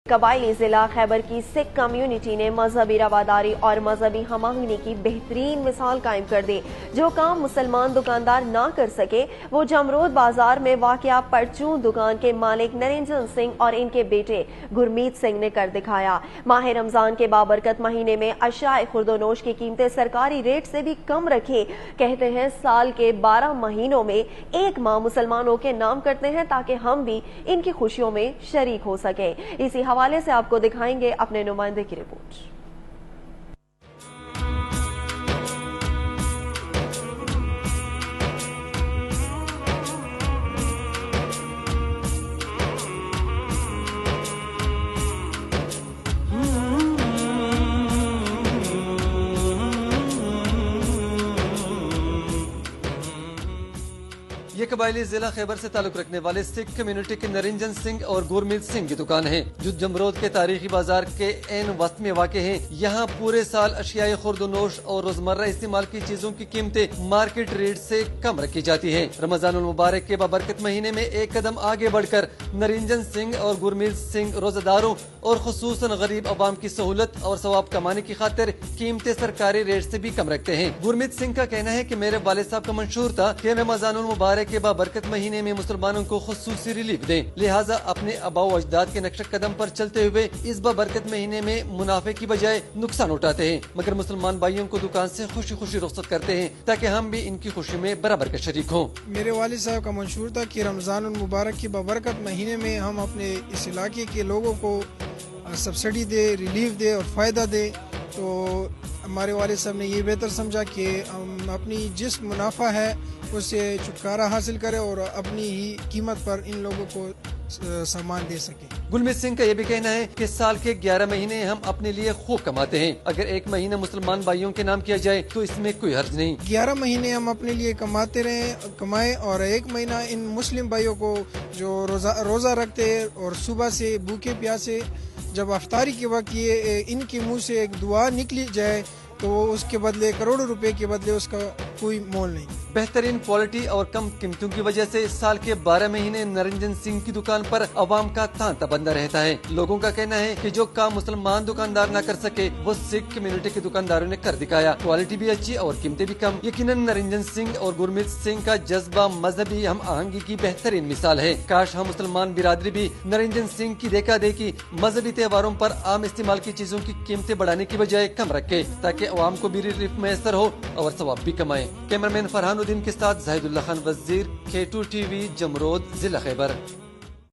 قبائلی ضلع خیبر کی سکھ کمیونٹی نے مذہبی رواداری اور مذہبی ہم آہنگی کی بہترین مثال قائم کر دی۔ جو کام مسلمان دکاندار نہ کر سکے وہ جمرود بازار میں واقع پرچون دکان کے مالک نرنجن سنگھ اور ان کے بیٹے گرمیت سنگھ نے کر دکھایا۔ ماہ رمضان کے بابرکت مہینے میں اشیاء خورد و نوش کی قیمتیں سرکاری ریٹ سے بھی کم رکھی۔ کہتے ہیں سال کے 12 مہینوں میں ایک ماہ مسلمانوں کے نام کرتے ہیں تاکہ ہم بھی ان کی خوشیوں میں شریک ہو سکیں۔ اسی حوالے سے آپ کو دکھائیں گے اپنے نمائندے کی رپورٹ۔ یہ قبائلی ضلع خیبر سے تعلق رکھنے والے سکھ کمیونٹی کے نرنجن سنگھ اور گرمیت سنگھ کی دکان ہے جو جمرود کے تاریخی بازار کے عین وسط میں واقع ہیں۔ یہاں پورے سال اشیاء خورد و نوش اور روزمرہ استعمال کی چیزوں کی قیمتیں مارکیٹ ریٹ سے کم رکھی جاتی ہیں۔ رمضان المبارک کے بابرکت مہینے میں ایک قدم آگے بڑھ کر نرنجن سنگھ اور گرمیت سنگھ روزہ داروں اور خصوصاً غریب عوام کی سہولت اور ثواب کمانے کی خاطر قیمتیں سرکاری ریٹ سے بھی کم رکھتے ہیں۔ گرمیت سنگھ کا کہنا ہے کہ میرے والد صاحب کا منشور تھا کہ رمضان المبارک کے بابرکت مہینے میں مسلمانوں کو خصوصی ریلیف دیں، لہٰذا اپنے آباء و اجداد کے نقش قدم پر چلتے ہوئے اس بابرکت مہینے میں منافع کی بجائے نقصان اٹھاتے ہیں، مگر مسلمان بھائیوں کو دکان سے خوشی خوشی رخصت کرتے ہیں تاکہ ہم بھی ان کی خوشی میں برابر کا شریک ہوں۔ میرے والد صاحب کا منشور تھا کہ رمضان المبارک کی بابرکت مہینے میں ہم اپنے اس علاقے کے لوگوں کو سبسڈی دے، ریلیف دے اور فائدہ دے، تو ہمارے والد صاحب نے یہ بہتر سمجھا کہ ہم اپنی جس منافع ہے اس سے چھٹکارا حاصل کریں اور اپنی ہی قیمت پر ان لوگوں کو سامان دے سکیں۔ گرمیت سنگھ کا یہ بھی کہنا ہے کہ سال کے 11 مہینے ہم اپنے لیے خوب کماتے ہیں، اگر ایک مہینہ مسلمان بھائیوں کے نام کیا جائے تو اس میں کوئی حرج نہیں۔ 11 مہینے ہم اپنے لیے کمائیں اور ایک مہینہ ان مسلم بھائیوں کو جو روزہ رکھتے ہیں اور صبح سے بھوکے پیاسے جب افطاری کے وقت یہ ان کے منہ سے ایک دعا نکلی جائے تو اس کے بدلے کروڑوں روپے کے بدلے اس کا کوئی مول نہیں۔ بہترین کوالٹی اور کم قیمتوں کی وجہ سے سال کے 12 مہینے نرنجن سنگھ کی دکان پر عوام کا تانتا بندہ رہتا ہے۔ لوگوں کا کہنا ہے کہ جو کام مسلمان دکاندار نہ کر سکے وہ سکھ کمیونٹی کے دکانداروں نے کر دکھایا۔ کوالٹی بھی اچھی اور قیمتیں بھی کم۔ یقیناً نرنجن سنگھ اور گرمیت سنگھ کا جذبہ مذہبی ہم آہنگی کی بہترین مثال ہے۔ کاش ہم مسلمان برادری بھی نرنجن سنگھ کی دیکھا دیکھی مذہبی تہواروں پر عام استعمال کی چیزوں کی قیمتیں بڑھانے کی بجائے کم رکھے تاکہ عوام کو بھی ریلیف میسر ہو اور ثواب بھی کمائیں۔ کیمرہ مین فرحان الدین کے ساتھ زاہد اللہ خان وزیر، K2 TV، جمرود، ضلع خیبر۔